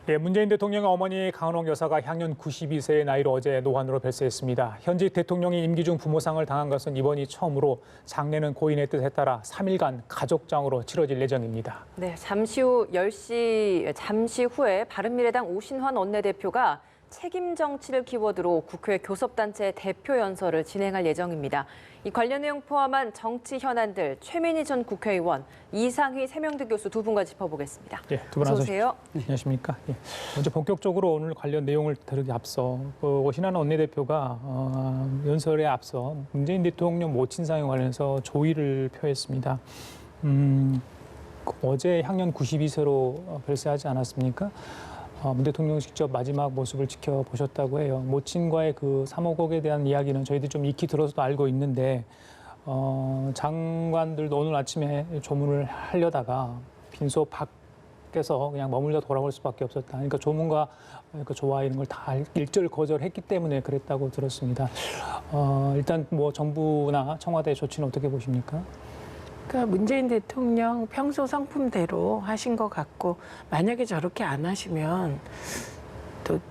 예, 문재인 대통령의 어머니 강은옥 여사가 향년 92세의 나이로 어제 노환으로 별세했습니다. 현직 대통령이 임기 중 부모상을 당한 것은 이번이 처음으로 장례는 고인의 뜻에 따라 3일간 가족장으로 치러질 예정입니다. 네, 잠시 후에 바른미래당 오신환 원내대표가 책임 정치를 키워드로 국회 교섭단체 대표 연설을 진행할 예정입니다. 이 관련 내용 포함한 정치 현안들 최민희 전 국회의원, 이상희 세명대 교수 두 분과 짚어보겠습니다. 예, 두 분 어서 오세요. 안녕하십니까? 예. 먼저 본격적으로 오늘 관련 내용을 다루기 앞서 오신환 원내대표가 연설에 앞서 문재인 대통령 모친상에 관련해서 조의를 표했습니다. 어제 향년 92세로 별세하지 않았습니까? 문 대통령 직접 마지막 모습을 지켜보셨다고 해요. 모친과의 그 3호곡에 대한 이야기는 저희들이 좀 익히 들어서도 알고 있는데 장관들도 오늘 아침에 조문을 하려다가 빈소 밖에서 그냥 머물러 돌아올 수밖에 없었다. 그러니까 조문과 그 조화 이런 걸 다 일절 거절했기 때문에 그랬다고 들었습니다. 일단 뭐 정부나 청와대 조치는 어떻게 보십니까? 그러니까 문재인 대통령 평소 성품대로 하신 것 같고, 만약에 저렇게 안 하시면 또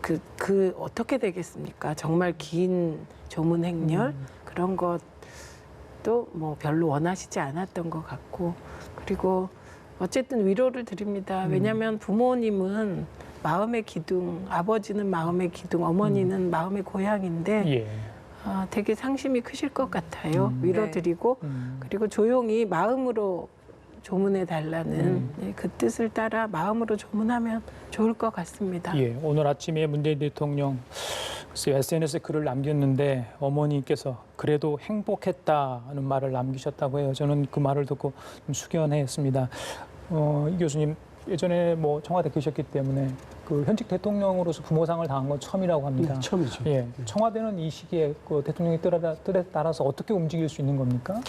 어떻게 되겠습니까? 정말 긴 조문 행렬 그런 것도 뭐 별로 원하시지 않았던 것 같고, 그리고 어쨌든 위로를 드립니다. 왜냐하면 부모님은 마음의 기둥, 아버지는 마음의 기둥, 어머니는 마음의 고향인데. 예. 되게 상심이 크실 것 같아요. 위로드리고 그리고 조용히 마음으로 조문해 달라는 그 뜻을 따라 마음으로 조문하면 좋을 것 같습니다. 예, 오늘 아침에 문재인 대통령 SNS에 글을 남겼는데 어머니께서 그래도 행복했다는 말을 남기셨다고 해요. 저는 그 말을 듣고 좀 숙연했습니다. 이 교수님, 예전에 뭐 청와대 계셨기 때문에 그 현직 대통령으로서 부모상을 당한 건 처음이라고 합니다. 네, 처음이죠. 예, 청와대는 이 시기에 그 대통령의 뜻에 따라서 어떻게 움직일 수 있는 겁니까?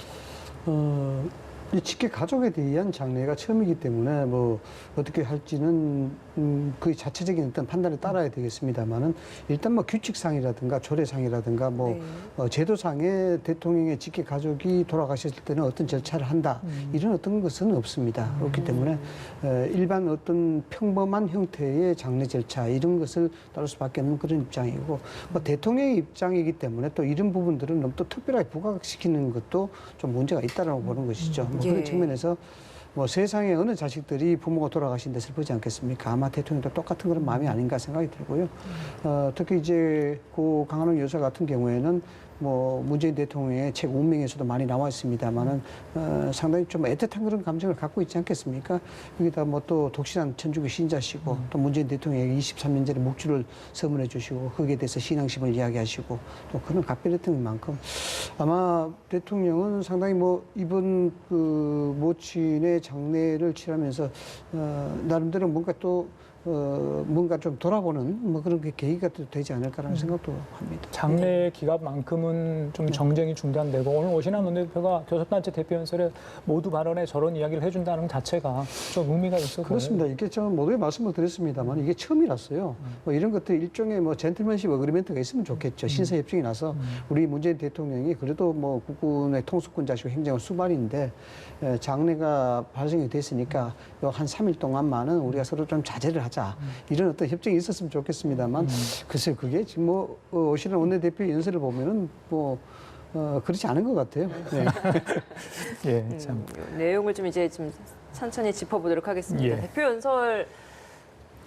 이 직계 가족에 대한 장례가 처음이기 때문에 뭐 어떻게 할지는 그 자체적인 어떤 판단에 따라야 되겠습니다만은 일단 뭐 규칙상이라든가 조례상이라든가 뭐 제도상에 대통령의 직계 가족이 돌아가셨을 때는 어떤 절차를 한다 이런 어떤 것은 없습니다. 없기 때문에 일반 어떤 평범한 형태의 장례 절차 이런 것을 따를 수밖에 없는 그런 입장이고 뭐 대통령의 입장이기 때문에 또 이런 부분들은 너무 또 특별하게 부각시키는 것도 좀 문제가 있다라고 보는 것이죠. 뭐 그런 측면에서 뭐 세상에 어느 자식들이 부모가 돌아가신 데 슬프지 않겠습니까? 아마 대통령도 똑같은 그런 마음이 아닌가 생각이 들고요. 특히 이제 고 강은옥 여사 같은 경우에는 뭐 문재인 대통령의 책 운명에서도 많이 나와 있습니다만은 상당히 좀 애틋한 그런 감정을 갖고 있지 않겠습니까? 여기다 뭐 또 독실한 천주교 신자시고 또 문재인 대통령에게 23년 전에 묵주를 서문해 주시고 거기에 대해서 신앙심을 이야기하시고 또 그런 각별했던 만큼 아마 대통령은 상당히 뭐 이번 그 모친의 장례를 치르면서 나름대로 뭔가 또 뭔가 좀 돌아보는 뭐 그런 계기가 되지 않을까라는 생각도 합니다. 장례 기간만큼은 좀 정쟁이 중단되고 오늘 오신환 원내대표가 교섭단체 대표 연설에 모두 발언에 저런 이야기를 해준다는 것 자체가 좀 의미가 있어 보여요. 그렇습니다. 이게 좀 모두에 말씀을 드렸습니다만 이게 처음이라서요. 뭐 이런 것들 일종의 뭐 젠틀맨십 어그리멘트가 있으면 좋겠죠. 신사협정이 나서 우리 문재인 대통령이 그래도 뭐 국군의 통수권자시고 행정은 수반인데 장례가 발생이 됐으니까 요 한 3일 동안만은 우리가 서로 좀 자제를 하자. 이런 어떤 협정이 있었으면 좋겠습니다만 글쎄요, 그게 지금 뭐 오신환 원내대표 연설을 보면은 뭐 그렇지 않은 것 같아요. 네. 예, 참. 내용을 좀 이제 좀 천천히 짚어보도록 하겠습니다. 예. 대표 연설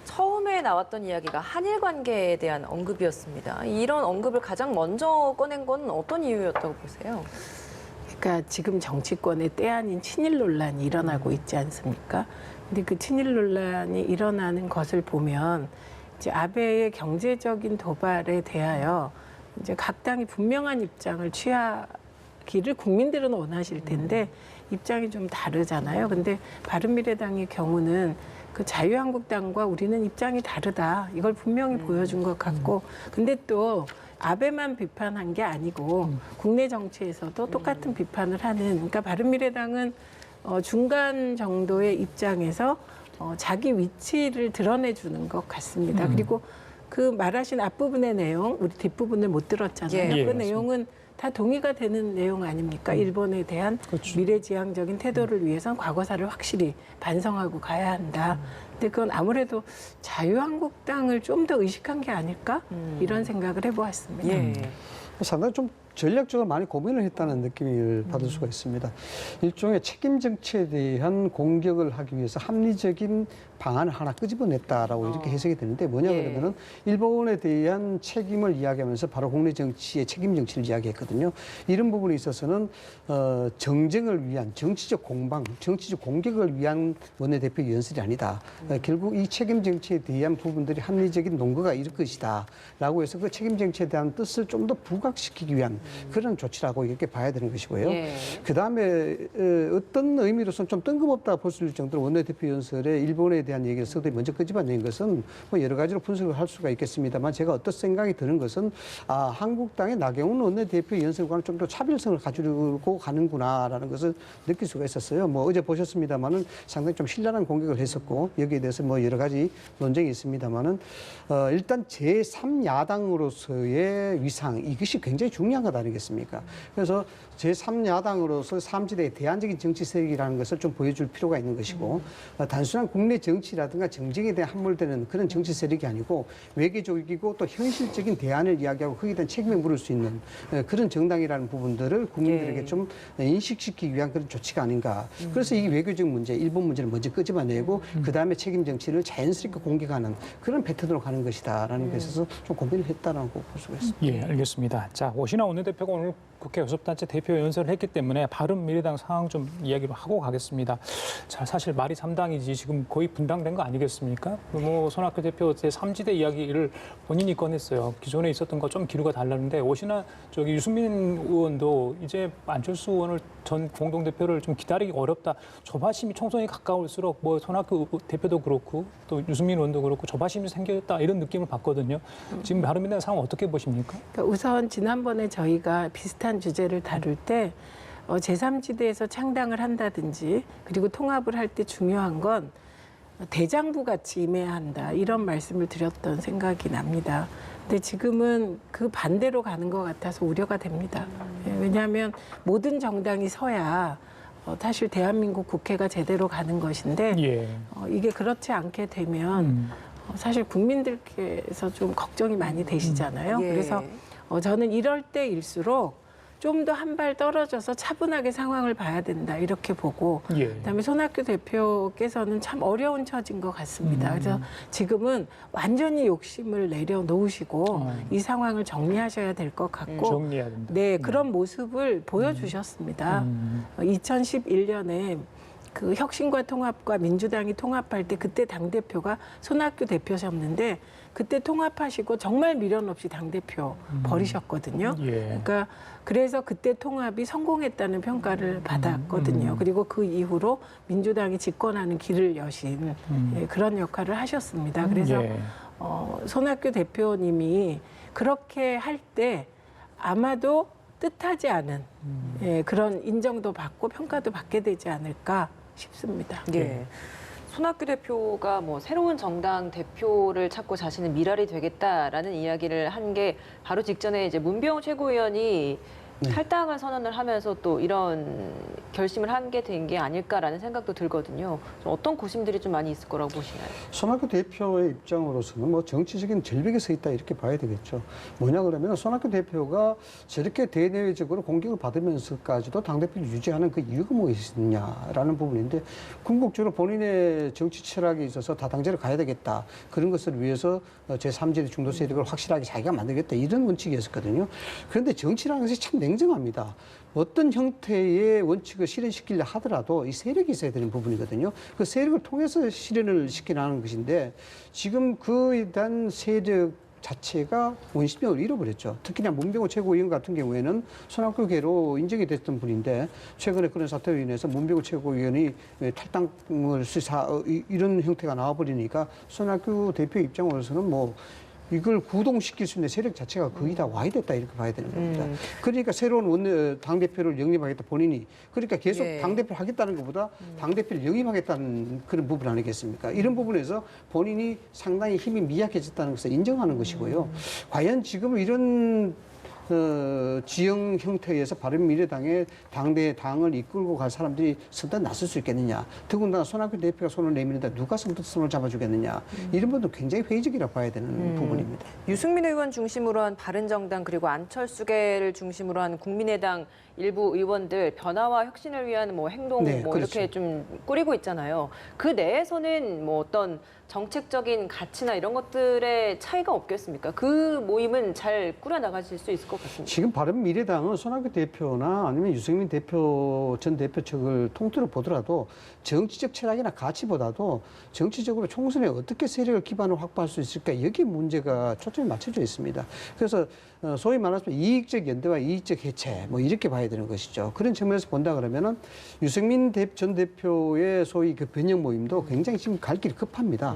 처음에 나왔던 이야기가 한일 관계에 대한 언급이었습니다. 이런 언급을 가장 먼저 꺼낸 건 어떤 이유였다고 보세요? 그러니까 지금 정치권의 때 아닌 친일 논란이 일어나고 있지 않습니까? 근데 그 친일 논란이 일어나는 것을 보면 이제 아베의 경제적인 도발에 대하여 이제 각 당이 분명한 입장을 취하기를 국민들은 원하실 텐데 입장이 좀 다르잖아요. 근데 바른미래당의 경우는 그 자유한국당과 우리는 입장이 다르다. 이걸 분명히 보여준 것 같고, 근데 또 아베만 비판한 게 아니고 국내 정치에서도 똑같은 비판을 하는, 그러니까 바른미래당은 중간 정도의 입장에서 자기 위치를 드러내주는 것 같습니다. 그리고 그 말하신 앞부분의 내용, 우리 뒷부분을 못 들었잖아요. 예, 그 맞습니다. 내용은 다 동의가 되는 내용 아닙니까? 일본에 대한 그렇죠. 미래지향적인 태도를 위해선 과거사를 확실히 반성하고 가야 한다. 근데 그건 아무래도 자유한국당을 좀 더 의식한 게 아닐까 이런 생각을 해보았습니다. 예. 상당히 좀 전략적으로 많이 고민을 했다는 느낌을 받을 수가 있습니다. 일종의 책임 정치에 대한 공격을 하기 위해서 합리적인 방안을 하나 끄집어냈다라고 이렇게 해석이 되는데 뭐냐 예. 그러면은 일본에 대한 책임을 이야기하면서 바로 국내 정치의 책임 정치를 이야기했거든요. 이런 부분에 있어서는 정쟁을 위한 정치적 공방, 정치적 공격을 위한 원내대표 연설이 아니다. 결국 이 책임 정치에 대한 부분들이 합리적인 논거가 이럴 것이다라고 해서 그 책임 정치에 대한 뜻을 좀 더 부각시키기 위한 그런 조치라고 이렇게 봐야 되는 것이고요. 예. 그 다음에 어떤 의미로서는 좀 뜬금없다 볼 수 있을 정도로 원내대표 연설에 일본에 대한 얘기를 서두에 먼저 끄집어낸 것은 뭐 여러 가지로 분석을 할 수가 있겠습니다만 제가 어떤 생각이 드는 것은 한국당의 나경원 원내대표 연설과는 좀 더 차별성을 가지고 가는구나라는 것을 느낄 수가 있었어요. 뭐 어제 보셨습니다마는 상당히 좀 신랄한 공격을 했었고 여기에 대해서 뭐 여러 가지 논쟁이 있습니다마는 일단 제3야당으로서의 위상 이것이 굉장히 중요한 것 아니겠습니까? 그래서 제3야당으로서 3지대의 대안적인 정치 세력이라는 것을 좀 보여줄 필요가 있는 것이고 단순한 국내 정치라든가 정쟁에 대해 함몰되는 그런 정치 세력이 아니고 외교적이고 또 현실적인 대안을 이야기하고 거기에 대한 책임을 물을 수 있는 그런 정당이라는 부분들을 국민들에게 예. 좀 인식시키기 위한 그런 조치가 아닌가. 그래서 이 외교적 문제, 일본 문제를 먼저 끄집어내고 그다음에 책임 정치를 자연스럽게 공격하는 그런 패턴으로 가는 것이다라는 데 있어서 좀 고민을 했다라고 볼 수가 있습니다. 예, 알겠습니다. 자, 오신환 원내대표가 오늘 국회 교섭단체 대표 연설을 했기 때문에 바른미래당 상황 좀 이야기를 하고 가겠습니다. 자, 사실 말이 3당이지 지금 거의 분당된 거 아니겠습니까? 뭐 손학규 대표 제3지대 이야기를 본인이 꺼냈어요. 기존에 있었던 거 좀 기류가 달랐는데 오신환 유승민 의원도 이제 안철수 의원을 전 공동대표를 좀 기다리기 어렵다. 조바심이 총선이 가까울수록 뭐 손학규 대표도 그렇고 또 유승민 의원도 그렇고 조바심이 생겼다 이런 느낌을 받거든요. 지금 바른미래당 상황 어떻게 보십니까? 그러니까 우선 지난번에 저희가 비슷한 주제를 다룰 때 제3지대에서 창당을 한다든지 그리고 통합을 할 때 중요한 건 대장부 같이 임해야 한다 이런 말씀을 드렸던 생각이 납니다. 근데 지금은 그 반대로 가는 것 같아서 우려가 됩니다. 왜냐하면 모든 정당이 서야 사실 대한민국 국회가 제대로 가는 것인데 예. 이게 그렇지 않게 되면 사실 국민들께서 좀 걱정이 많이 되시잖아요. 예. 그래서 저는 이럴 때일수록 좀 더 한 발 떨어져서 차분하게 상황을 봐야 된다 이렇게 보고 예. 그다음에 손학규 대표께서는 참 어려운 처진 것 같습니다. 그래서 지금은 완전히 욕심을 내려놓으시고 이 상황을 정리하셔야 될 것 같고 정리해야 된다. 네, 그런 모습을 보여주셨습니다. 2011년에 그 혁신과 통합과 민주당이 통합할 때 그때 당대표가 손학규 대표셨는데 그때 통합하시고 정말 미련 없이 당대표 버리셨거든요. 예. 그러니까 그래서 그때 통합이 성공했다는 평가를 받았거든요. 그리고 그 이후로 민주당이 집권하는 길을 여신 그런 역할을 하셨습니다. 그래서 예. 손학규 대표님이 그렇게 할 때 아마도 뜻하지 않은 그런 인정도 받고 평가도 받게 되지 않을까 싶습니다. 예. 손학규 대표가 뭐 새로운 정당 대표를 찾고 자신은 미랄이 되겠다라는 이야기를 한 게 바로 직전에 이제 문병호 최고위원이 탈당을 선언을 하면서 또 이런 결심을 하게 된 게 아닐까라는 생각도 들거든요. 좀 어떤 고심들이 좀 많이 있을 거라고 보시나요? 손학규 대표의 입장으로서는 뭐 정치적인 절벽에 서 있다 이렇게 봐야 되겠죠. 뭐냐 그러면 손학규 대표가 저렇게 대내외적으로 공격을 받으면서까지도 당대표를 유지하는 그 이유가 뭐 있느냐라는 부분인데 궁극적으로 본인의 정치 철학에 있어서 다당제를 가야 되겠다. 그런 것을 위해서 제3지대 중도 세력을 확실하게 자기가 만들겠다. 이런 원칙이었거든요. 그런데 정치라는 것이 참 냉정합니다. 어떤 형태의 원칙을 실현시키려 하더라도 이 세력이 있어야 되는 부분이거든요. 그 세력을 통해서 실현을 시켜나가는 것인데 지금 그에 대한 세력 자체가 원심력을 잃어버렸죠. 특히나 문병호 최고위원 같은 경우에는 손학규계로 인정이 됐던 분인데 최근에 그런 사태로 인해서 문병호 최고위원이 탈당을 이런 형태가 나와버리니까 손학규 대표 입장으로서는 뭐 이걸 구동시킬 수 있는 세력 자체가 거의 다 와야 됐다 이렇게 봐야 되는 겁니다. 그러니까 새로운 당대표를 영입하겠다 본인이. 그러니까 계속 예. 당대표를 하겠다는 것보다 당대표를 영입하겠다는 그런 부분 아니겠습니까? 이런 부분에서 본인이 상당히 힘이 미약해졌다는 것을 인정하는 것이고요. 과연 지금 이런 지형 형태에서 바른미래당의 당을 이끌고 갈 사람들이 선뜻 나설 수 있겠느냐. 더군다나 손학규 대표가 손을 내미는데 누가 선뜻 손을 잡아주겠느냐. 이런 분도 굉장히 회의적이라고 봐야 되는 부분입니다. 유승민 의원 중심으로 한 바른정당 그리고 안철수계를 중심으로 한 국민의당 일부 의원들 변화와 혁신을 위한 뭐 행동 네, 뭐 그렇죠. 이렇게 좀 꾸리고 있잖아요. 그 내에서는 뭐 어떤 정책적인 가치나 이런 것들의 차이가 없겠습니까? 그 모임은 잘 꾸려나가실 수 있을 것 같습니다. 지금 바른미래당은 손학규 대표나 아니면 유승민 전 대표 측을 통틀어 보더라도 정치적 철학이나 가치보다도 정치적으로 총선에 어떻게 세력을 기반으로 확보할 수 있을까 여기 문제가 초점이 맞춰져 있습니다. 그래서 소위 말해서 이익적 연대와 이익적 해체 뭐 이렇게 봐야 되는 것이죠. 그런 측면에서 본다 그러면은 유승민 전 대표의 소위 그 변형 모임도 굉장히 지금 갈 길이 급합니다.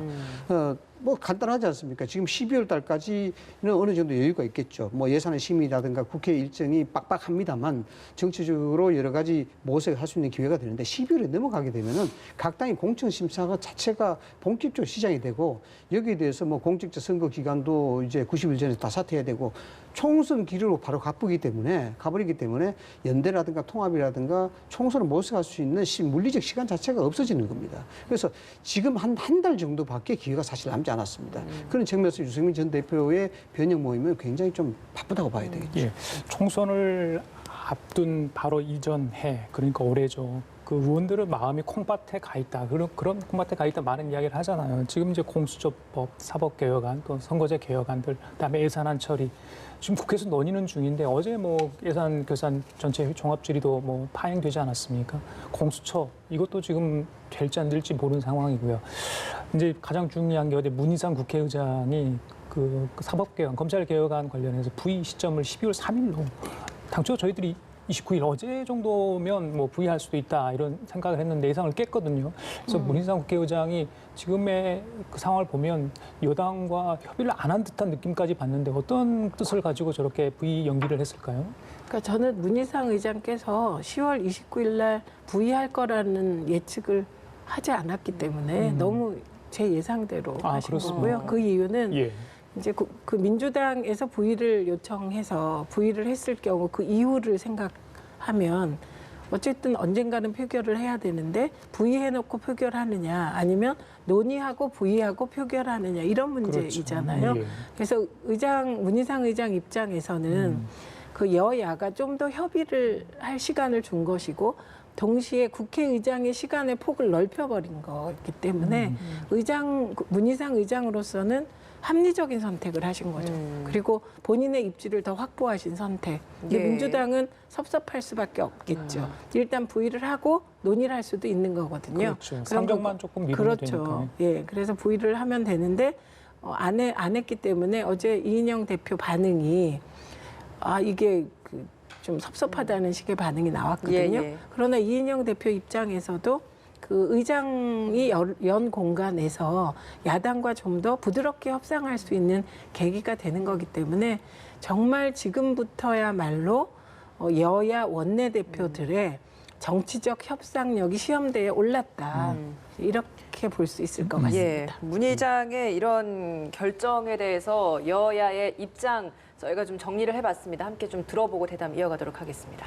뭐 간단하지 않습니까? 지금 12월 달까지는 어느 정도 여유가 있겠죠. 뭐 예산의 심의라든가 국회 일정이 빡빡합니다만 정치적으로 여러 가지 모색을 할 수 있는 기회가 되는데 12월에 넘어가게 되면은 각 당의 공천 심사가 자체가 본격적으로 시작이 되고 여기에 대해서 뭐 공직자 선거 기간도 이제 90일 전에 다 사퇴해야 되고 총선 기류로 바로 가버리기 때문에 연대라든가 통합이라든가 총선을 모색할 수 있는 물리적 시간 자체가 없어지는 겁니다. 그래서 지금 한 달 정도밖에 기회가 사실 남지 않았습니다. 그런 측면에서 유승민 전 대표의 변형 모임은 굉장히 좀 바쁘다고 봐야 되겠죠. 예, 총선을 앞둔 바로 이전 해, 그러니까 올해죠. 그 의원들은 마음이 콩밭에 가 있다. 그런 콩밭에 가 있다 많은 이야기를 하잖아요. 지금 이제 공수처법, 사법개혁안, 또 선거제 개혁안들, 그다음에 예산안 처리. 지금 국회에서 논의는 중인데 어제 뭐 예산 결산 전체 종합질의도 뭐 파행되지 않았습니까? 공수처 이것도 지금 될지 안 될지 모르는 상황이고요. 이제 가장 중요한 게 어제 문희상 국회의장이 그 사법개혁안, 검찰개혁안 관련해서 부의 시점을 12월 3일로 당초 저희들이 29일 어제 정도면 뭐 부의할 수도 있다 이런 생각을 했는데 예상을 깼거든요. 그래서 문희상 국회의장이 지금의 그 상황을 보면 여당과 협의를 안 한 듯한 느낌까지 받는데 어떤 뜻을 가지고 저렇게 부의 연기를 했을까요? 그러니까 저는 문희상 의장께서 10월 29일 날 부의할 거라는 예측을 하지 않았기 때문에 너무 제 예상대로 하신 그렇습니까? 거고요. 그 이유는 예. 이제 그 민주당에서 부의를 요청해서 부의를 했을 경우 그 이유를 생각하면 어쨌든 언젠가는 표결을 해야 되는데 부의해놓고 표결하느냐 아니면 논의하고 부의하고 표결하느냐 이런 문제이잖아요. 그렇죠. 예. 그래서 문희상 의장 입장에서는 그 여야가 좀 더 협의를 할 시간을 준 것이고 동시에 국회의장의 시간의 폭을 넓혀버린 거기 때문에 문희상 의장으로서는 합리적인 선택을 하신 거죠. 그리고 본인의 입지를 더 확보하신 선택. 근데 예. 민주당은 섭섭할 수밖에 없겠죠. 일단 부의를 하고 논의를 할 수도 있는 거거든요. 그렇죠. 상정만 조금 미루면 그렇죠. 되니까. 예, 그래서 부의를 하면 되는데 안 했기 때문에 어제 이인영 대표 반응이 이게 좀 섭섭하다는 식의 반응이 나왔거든요. 예. 그러나 이인영 대표 입장에서도 그 의장이 연 공간에서 야당과 좀 더 부드럽게 협상할 수 있는 계기가 되는 거기 때문에 정말 지금부터야말로 여야 원내대표들의 정치적 협상력이 시험대에 올랐다. 이렇게 볼 수 있을 것 같습니다. 예, 문 의장의 이런 결정에 대해서 여야의 입장 저희가 좀 정리를 해봤습니다. 함께 좀 들어보고 대담 이어가도록 하겠습니다.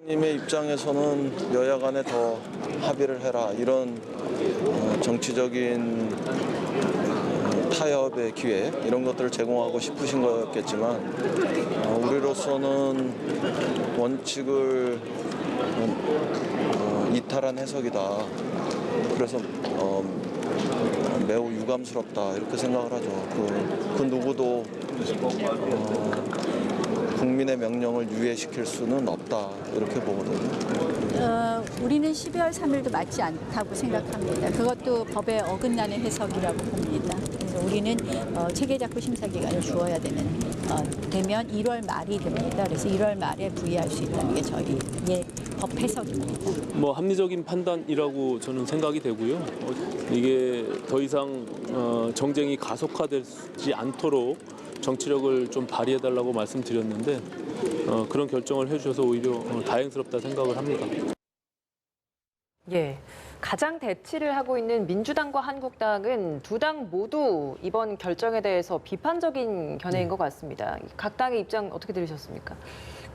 님의 입장에서는 여야 간에 더 합의를 해라 이런 정치적인 타협의 기회 이런 것들을 제공하고 싶으신 거였겠지만 우리로서는 원칙을 이탈한 해석이다. 그래서 매우 유감스럽다 이렇게 생각을 하죠. 그 누구도 국민의 명령을 유예시킬 수는 없다 이렇게 보거든요. 우리는 12월 3일도 맞지 않다고 생각합니다. 그것도 법에 어긋나는 해석이라고 봅니다. 그래서 우리는 체계작구 심사 기간을 주어야 되면 1월 말이 됩니다. 그래서 1월 말에 부의할 수 있다는 게 저희의 법 해석입니다. 뭐 합리적인 판단이라고 저는 생각이 되고요. 이게 더 이상 정쟁이 가속화되지 않도록 정치력을 좀 발휘해달라고 말씀드렸는데 그런 결정을 해주셔서 오히려 다행스럽다 생각을 합니다. 예, 가장 대치를 하고 있는 민주당과 한국당은 두 당 모두 이번 결정에 대해서 비판적인 견해인 것 같습니다. 각 당의 입장 어떻게 들으셨습니까?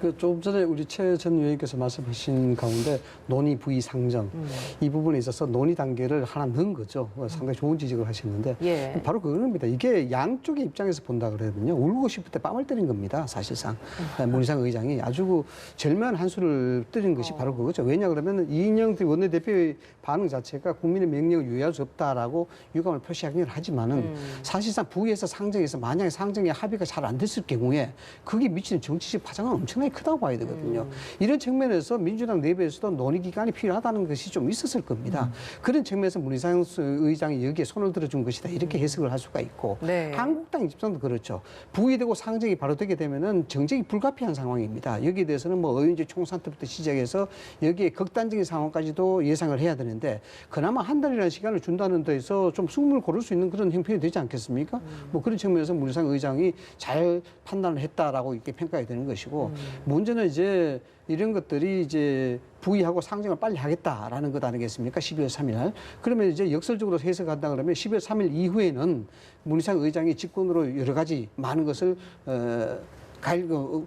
그 조금 전에 우리 최 전 의원께서 말씀하신 가운데 논의 부의 상정 이 부분에 있어서 논의 단계를 하나 넣은 거죠. 상당히 좋은 지적을 하셨는데 예. 바로 그겁니다. 이게 양쪽의 입장에서 본다 그러거든요. 울고 싶을 때 뺨을 때린 겁니다. 사실상 문희상 의장이 아주 그 절묘한 한수를 때린 것이 바로 그거죠. 왜냐 그러면 이인영 원내대표의 반응 자체가 국민의 명령을 유의할 수 없다라고 유감을 표시하긴 하지만은 사실상 부의에서 상정에서 만약에 상정에 합의가 잘 안 됐을 경우에 그게 미치는 정치적 파장은 엄청나게 크다고 봐야 되거든요. 이런 측면에서 민주당 내부에서도 논의 기간이 필요하다는 것이 좀 있었을 겁니다. 그런 측면에서 문희상 의장이 여기에 손을 들어준 것이다 이렇게 해석을 할 수가 있고 네. 한국당 입장도 그렇죠. 부의되고 상정이 바로 되게 되면은 정책이 불가피한 상황입니다. 여기에 대해서는 뭐 의원제 총선 때부터 시작해서 여기에 극단적인 상황까지도 예상을 해야 되는데 그나마 한 달이라는 시간을 준다는 데에서 좀 숨을 고를 수 있는 그런 형편이 되지 않겠습니까? 뭐 그런 측면에서 문희상 의장이 잘 판단을 했다라고 이렇게 평가가 되는 것이고 문제는 이제 이런 것들이 이제 부의하고 상정을 빨리 하겠다라는 것 아니겠습니까? 12월 3일 날. 그러면 이제 역설적으로 해석한다 그러면 12월 3일 이후에는 문희상 의장이 직권으로 여러 가지 많은 것을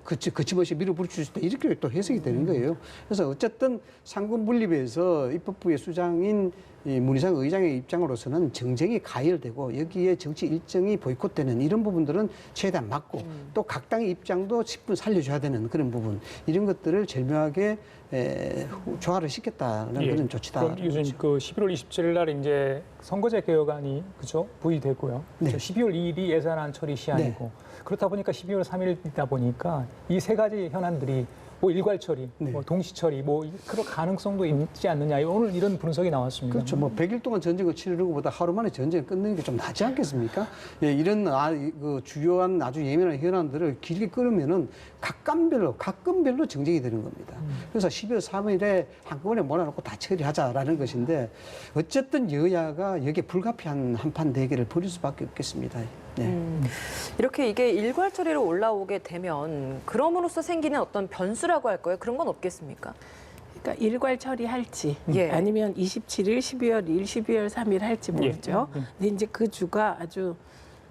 거침없이 밀어붙일 수 있다. 이렇게 또 해석이 되는 거예요. 그래서 어쨌든 상권 분립에서 입법부의 수장인 이 문희상 의장의 입장으로서는 정쟁이 가열되고 여기에 정치 일정이 보이콧되는 이런 부분들은 최대한 막고 또 각 당의 입장도 10분 살려줘야 되는 그런 부분 이런 것들을 절묘하게 조화를 시켰다는 그런 조치다. 그럼 교수님 그 11월 27일 날 이제 선거제 개혁안이 그죠 부의되고요. 네. 12월 2일이 예산안 처리 시한이고 그렇다 보니까 12월 3일이다 보니까 이 세 가지 현안들이 뭐 일괄 처리, 뭐 동시 처리, 뭐 그럴 가능성도 있지 않느냐. 오늘 이런 분석이 나왔습니다. 그렇죠. 뭐 100일 동안 전쟁을 치르는 것보다 하루 만에 전쟁을 끝내는 게 좀 낫지 않겠습니까? 예, 이런 그 주요한 아주 예민한 현안들을 길게 끌으면은 가끔별로 정쟁이 되는 겁니다. 그래서 12월 3일에 한꺼번에 몰아놓고 다 처리하자라는 것인데 어쨌든 여야가 여기에 불가피한 한판 대결을 벌일 수밖에 없겠습니다. 네. 이렇게 이게 일괄 처리로 올라오게 되면 그럼으로써 생기는 어떤 변수라고 할 거예요. 그런 건 없겠습니까? 그러니까 일괄 처리할지 예. 아니면 27일, 12월 2일, 12월 3일 할지 모르죠. 근데 이제 그 주가 아주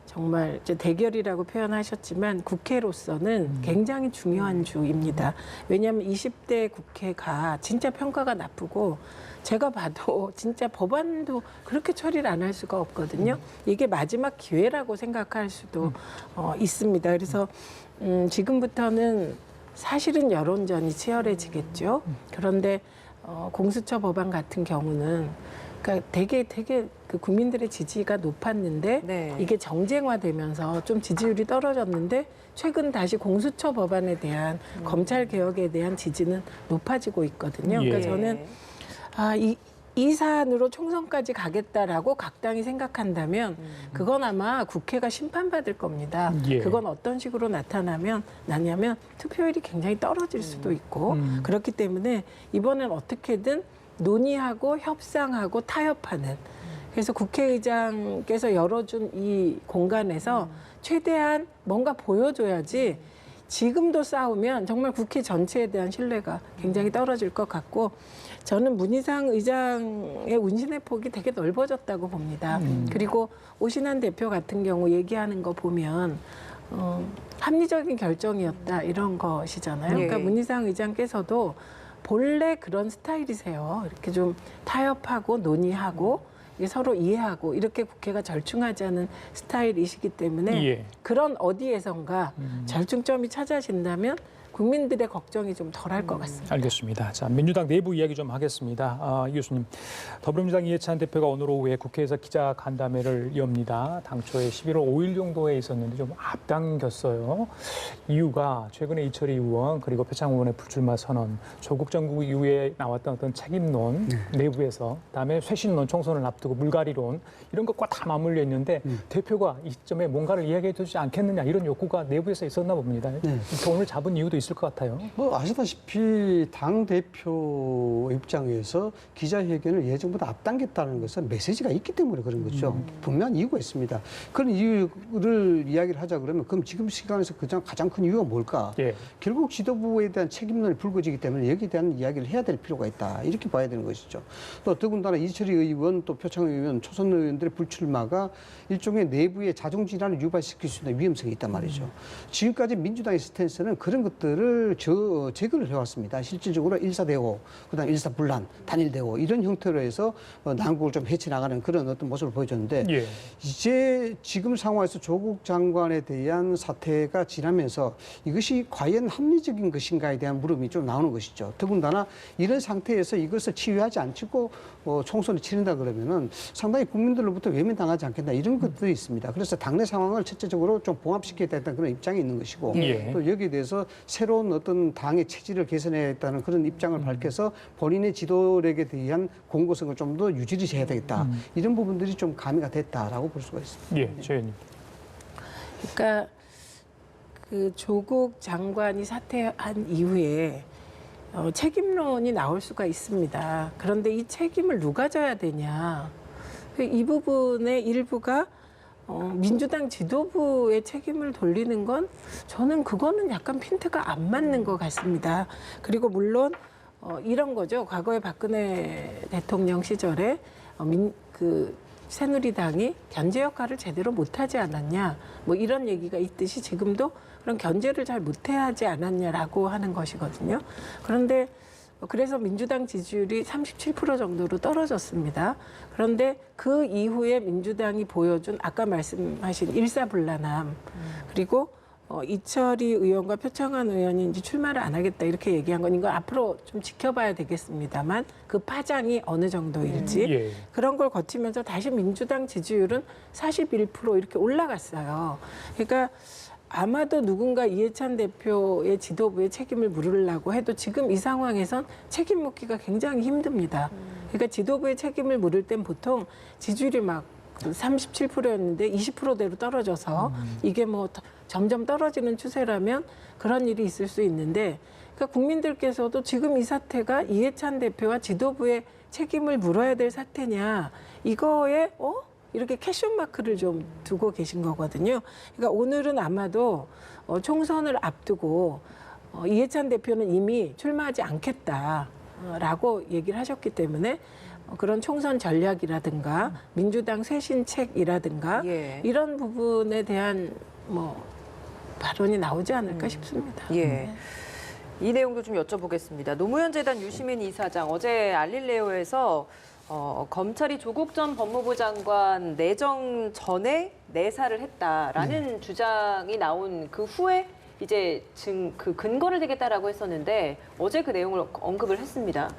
정말 이제 대결이라고 표현하셨지만 국회로서는 굉장히 중요한 주입니다. 왜냐하면 20대 국회가 진짜 평가가 나쁘고 제가 봐도 진짜 법안도 그렇게 처리를 안 할 수가 없거든요. 이게 마지막 기회라고 생각할 수도 있습니다. 그래서 지금부터는 사실은 여론전이 치열해지겠죠. 그런데 공수처 법안 같은 경우는 그러니까 되게 그 국민들의 지지가 높았는데 네. 이게 정쟁화되면서 좀 지지율이 떨어졌는데 최근 다시 공수처 법안에 대한 검찰 개혁에 대한 지지는 높아지고 있거든요. 그러니까 예. 저는 이 사안으로 총선까지 가겠다라고 각 당이 생각한다면 그건 아마 국회가 심판받을 겁니다. 예. 그건 어떤 식으로 나냐면 투표율이 굉장히 떨어질 수도 있고 그렇기 때문에 이번엔 어떻게든 논의하고 협상하고 타협하는 그래서 국회의장께서 열어준 이 공간에서 최대한 뭔가 보여줘야지 지금도 싸우면 정말 국회 전체에 대한 신뢰가 굉장히 떨어질 것 같고 저는 문희상 의장의 운신의 폭이 되게 넓어졌다고 봅니다. 그리고 오신환 대표 같은 경우 얘기하는 거 보면 합리적인 결정이었다 이런 것이잖아요. 그러니까 예. 문희상 의장께서도 본래 그런 스타일이세요. 이렇게 좀 타협하고 논의하고 서로 이해하고 이렇게 국회가 절충하지 않은 스타일이시기 때문에 예. 그런 어디에선가 절충점이 찾아진다면 국민들의 걱정이 좀 덜할 것 같습니다. 알겠습니다. 자, 민주당 내부 이야기 좀 하겠습니다. 이 교수님, 더불어민주당 이해찬 대표가 오늘 오후에 국회에서 기자간담회를 엽니다. 당초에 11월 5일 정도에 있었는데 좀 앞당겼어요. 이유가 최근에 이철희 의원 그리고 표창 의원의 불출마 선언, 조국 정국 이후에 나왔던 어떤 책임론 내부에서 그다음에 쇄신론, 총선을 앞두고 물갈이론 이런 것과 다 맞물려 있는데 대표가 이 시점에 뭔가를 이야기해 주지 않겠느냐 이런 욕구가 내부에서 있었나 봅니다. 이렇게 오늘 잡은 이유도 있습니다. 있을 것 같아요. 뭐 아시다시피 당 대표 입장에서 기자회견을 예정보다 앞당겼다는 것은 메시지가 있기 때문에 그런 거죠. 분명한 이유가 있습니다. 그런 이유를 이야기를 하자 그러면 그럼 지금 시간에서 가장 큰 이유가 뭘까? 예. 결국 지도부에 대한 책임론이 불거지기 때문에 여기에 대한 이야기를 해야 될 필요가 있다. 이렇게 봐야 되는 것이죠. 또 더군다나 이철희 의원 또 표창 의원, 초선 의원들의 불출마가 일종의 내부의 자중질환을 유발시킬 수 있는 위험성이 있단 말이죠. 지금까지 민주당의 스탠스는 그런 것들을 제거를 해왔습니다. 실질적으로 일사대오, 그다음 일사분란, 단일대오 이런 형태로 해서 난국을 좀 헤쳐나가는 그런 어떤 모습을 보여줬는데 예. 이제 지금 상황에서 조국 장관에 대한 사태가 지나면서 이것이 과연 합리적인 것인가에 대한 물음이 좀 나오는 것이죠. 더군다나 이런 상태에서 이것을 치유하지 않고 총선을 치른다 그러면은 상당히 국민들로부터 외면당하지 않겠나 이런 것들이 있습니다. 그래서 당내 상황을 첫째적으로 좀 봉합시켜야 된다는 그런 입장이 있는 것이고 예. 또 여기에 대해서 새로운 어떤 당의 체질을 개선해야겠다는 그런 입장을 밝혀서 본인의 지도력에 대한 공고성을 좀 더 유지를 해야 되겠다. 이런 부분들이 좀 가미가 됐다라고 볼 수가 있습니다. 예, 최 의원님. 그러니까 그 조국 장관이 사퇴한 이후에 책임론이 나올 수가 있습니다. 그런데 이 책임을 누가 져야 되냐? 이 부분의 일부가 민주당 지도부의 책임을 돌리는 건 저는 그거는 약간 핀트가 안 맞는 것 같습니다. 그리고 물론 이런 거죠. 과거에 박근혜 대통령 시절에 새누리당이 견제 역할을 제대로 못하지 않았냐, 뭐 이런 얘기가 있듯이 지금도 그런 견제를 잘 못하지 않았냐라고 하는 것이거든요. 그런데 그래서 민주당 지지율이 37% 정도로 떨어졌습니다. 그런데 그 이후에 민주당이 보여준 아까 말씀하신 일사불란함, 그리고 이철희 의원과 표창원 의원이 이제 출마를 안 하겠다 이렇게 얘기한 건 이거 앞으로 좀 지켜봐야 되겠습니다만 그 파장이 어느 정도일지 예. 그런 걸 거치면서 다시 민주당 지지율은 41% 이렇게 올라갔어요. 그러니까 아마도 누군가 이해찬 대표의 지도부의 책임을 물으려고 해도 지금 이 상황에선 책임 묻기가 굉장히 힘듭니다. 그러니까 지도부의 책임을 물을 땐 보통 지지율이 막 37%였는데 20%대로 떨어져서 이게 뭐 점점 떨어지는 추세라면 그런 일이 있을 수 있는데 그러니까 국민들께서도 지금 이 사태가 이해찬 대표와 지도부의 책임을 물어야 될 사태냐 이거에 이렇게 캐션 마크를 좀 두고 계신 거거든요. 그러니까 오늘은 아마도 총선을 앞두고 이해찬 대표는 이미 출마하지 않겠다라고 얘기를 하셨기 때문에 그런 총선 전략이라든가 민주당 쇄신책이라든가 예. 이런 부분에 대한 발언이 나오지 않을까 싶습니다. 예. 이 내용도 좀 여쭤보겠습니다. 노무현 재단 유시민 이사장 어제 알릴레오에서 검찰이 조국 전 법무부 장관 내정 전에 내사를 했다라는 주장이 나온 그 후에 이제 그 근거를 대겠다라고 했었는데 어제 그 내용을 언급을 했습니다.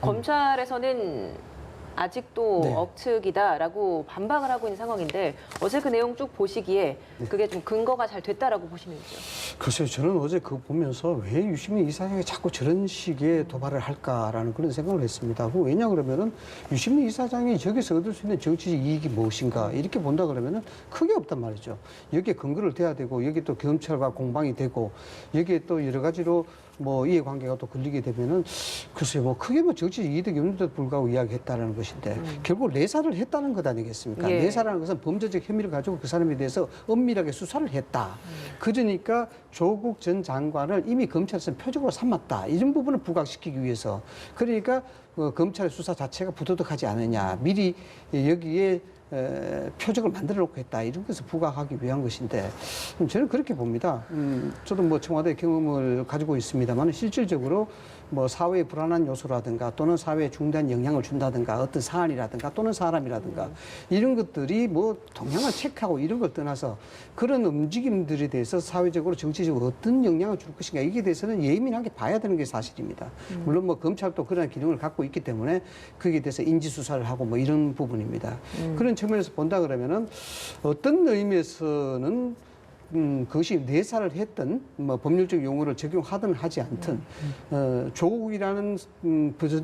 검찰에서는 아직도 네. 억측이다라고 반박을 하고 있는 상황인데 어제 그 내용 쭉 보시기에 그게 좀 근거가 잘 됐다라고 보시는지요? 글쎄요, 저는 어제 그거 보면서 왜 유시민 이사장이 자꾸 저런 식의 도발을 할까라는 그런 생각을 했습니다. 왜냐 그러면은 유시민 이사장이 저기서 얻을 수 있는 정치적 이익이 무엇인가 이렇게 본다 그러면은 크게 없단 말이죠. 여기에 근거를 대야 되고 여기 또 검찰과 공방이 되고 여기에 또 여러 가지로 이해관계가 또 걸리게 되면은 글쎄요, 크게 정치적 이득이 없는데도 불구하고 이야기했다는 것인데 결국 내사를 했다는 것 아니겠습니까? 예. 내사라는 것은 범죄적 혐의를 가지고 그 사람에 대해서 엄밀하게 수사를 했다. 그러니까 조국 전 장관을 이미 검찰에서 표적으로 삼았다. 이런 부분을 부각시키기 위해서. 그러니까 검찰의 수사 자체가 부도덕하지 않느냐. 미리 여기에 표적을 만들어 놓고 했다. 이런 것을 부각하기 위한 것인데 저는 그렇게 봅니다. 저도 청와대 경험을 가지고 있습니다만 실질적으로 사회의 불안한 요소라든가 또는 사회에 중대한 영향을 준다든가 어떤 사안이라든가 또는 사람이라든가 이런 것들이 동향을 체크하고 이런 걸 떠나서 그런 움직임들에 대해서 사회적으로 정치적으로 어떤 영향을 줄 것인가 이게 대해서는 예민하게 봐야 되는 게 사실입니다. 물론 검찰도 그런 기능을 갖고 있기 때문에 거기에 대해서 인지수사를 하고 이런 부분입니다. 그런 측면에서 본다 그러면은 어떤 의미에서는 그것이 내사를 했든 뭐 법률적 용어를 적용하든 하지 않든 조국이라는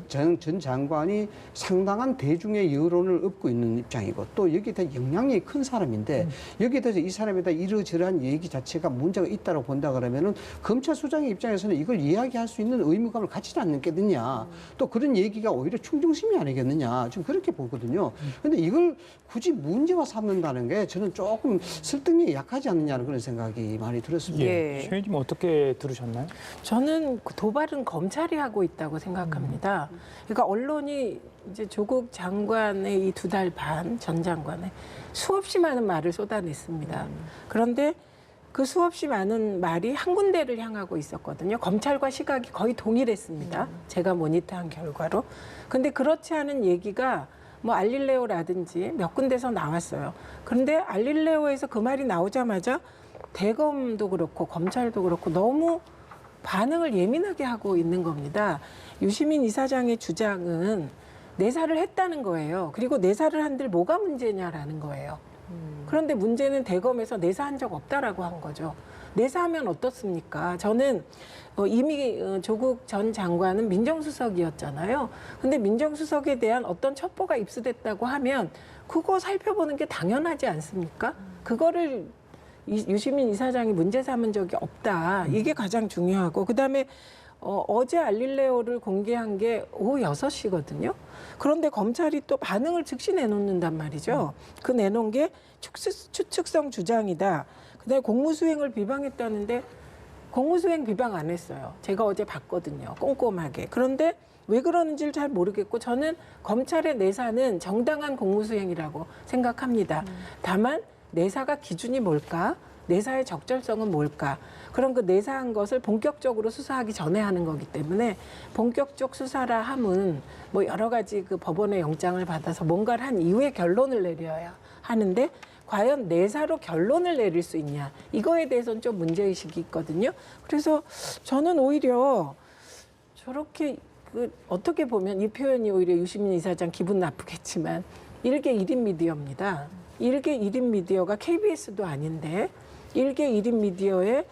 전 장관이 상당한 대중의 여론을 얻고 있는 입장이고 또 여기에 대해 영향력이 큰 사람인데 여기에 대해서 이 사람에 대한 이러저러한 얘기 자체가 문제가 있다고 본다 그러면은 검찰 수장의 입장에서는 이걸 이야기할 수 있는 의무감을 갖지는 않겠느냐. 또 그런 얘기가 오히려 충정심이 아니겠느냐. 지금 그렇게 보거든요. 그런데 이걸 굳이 문제화 삼는다는 게 저는 조금 설득력이 약하지 않느냐는 그런 생각이 많이 들었습니다. 예. 최 의원님 어떻게 들으셨나요? 저는 그 도발은 검찰이 하고 있다고 생각합니다. 그러니까 언론이 이제 조국 장관의 이 2달 반 전 장관의 수없이 많은 말을 쏟아냈습니다. 그런데 그 수없이 많은 말이 한 군데를 향하고 있었거든요. 검찰과 시각이 거의 동일했습니다. 제가 모니터한 결과로. 근데 그렇지 않은 얘기가 뭐 알릴레오라든지 몇 군데서 나왔어요. 그런데 알릴레오에서 그 말이 나오자마자 대검도 그렇고 검찰도 그렇고 너무 반응을 예민하게 하고 있는 겁니다. 유시민 이사장의 주장은 내사를 했다는 거예요. 그리고 내사를 한들 뭐가 문제냐라는 거예요. 그런데 문제는 대검에서 내사한 적 없다라고 한 거죠. 내사하면 어떻습니까? 저는 이미 조국 전 장관은 민정수석이었잖아요. 근데 민정수석에 대한 어떤 첩보가 입수됐다고 하면 그거 살펴보는 게 당연하지 않습니까? 그거를 유시민 이사장이 문제 삼은 적이 없다. 이게 가장 중요하고 그다음에 어제 알릴레오를 공개한 게 오후 6시거든요. 그런데 검찰이 또 반응을 즉시 내놓는단 말이죠. 그 내놓은 게 추측성 주장이다. 그다음에 공무수행을 비방했다는데 공무수행 비방 안 했어요. 제가 어제 봤거든요. 꼼꼼하게. 그런데 왜 그러는지를 잘 모르겠고 저는 검찰의 내사는 정당한 공무수행이라고 생각합니다. 다만 내사가 기준이 뭘까? 내사의 적절성은 뭘까? 그런 그 내사한 것을 본격적으로 수사하기 전에 하는 거기 때문에 본격적 수사라 함은 뭐 여러 가지 그 법원의 영장을 받아서 뭔가를 한 이후에 결론을 내려야 하는데 과연 내사로 결론을 내릴 수 있냐? 이거에 대해서는 좀 문제의식이 있거든요. 그래서 저는 오히려 저렇게 어떻게 보면 이 표현이 오히려 유시민 이사장 기분 나쁘겠지만 일개 1인 미디어입니다. 일개 1인 미디어가 KBS도 아닌데 일개 1인 미디어의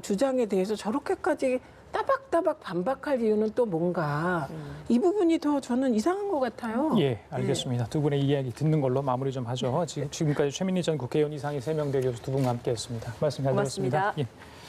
주장에 대해서 저렇게까지 따박따박 반박할 이유는 또 뭔가 이 부분이 더 저는 이상한 것 같아요. 예, 알겠습니다. 두 분의 이야기 듣는 걸로 마무리 좀 하죠. 지금까지 최민희 전 국회의원 이상희 3명 대표수 두 분과 함께했습니다. 말씀 잘 고맙습니다. 들었습니다. 예.